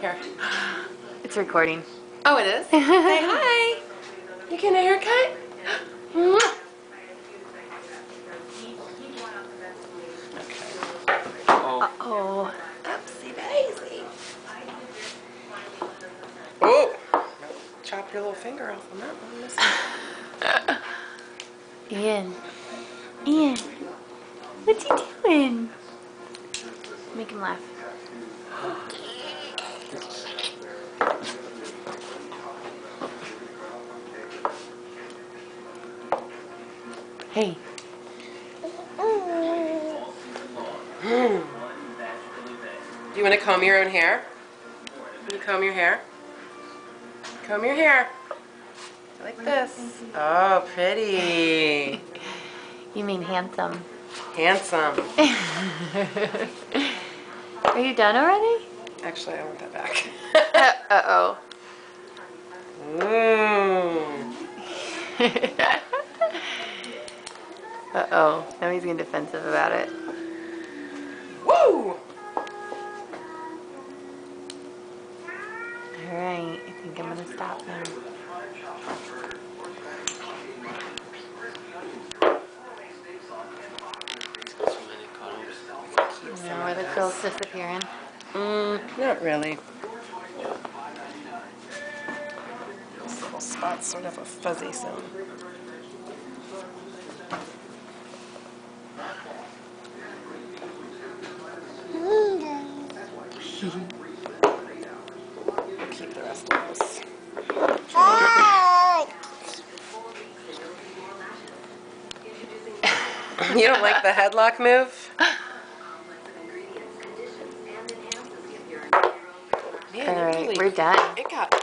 Here. It's recording. Oh, it is? Say hi. You getting a haircut? Mwah. Uh-oh. Oopsie daisy. Oh! Chop your little finger off on that one. Ian. Ian. What you doing? Make him laugh. Hey. Do you want to comb your own hair? Can you comb your hair? Comb your hair. Like this. Oh, pretty. You mean handsome. Handsome. Are you done already? Actually, I want that back. Uh-oh. Uh-oh. Now he's getting defensive about it. Woo! Alright, I think I'm gonna stop now. Now where the curls disappearing? Not really. This little spot's sort of a fuzzy zone. Keep the rest of this. You don't like the headlock move? Man, Alright, we're done. It got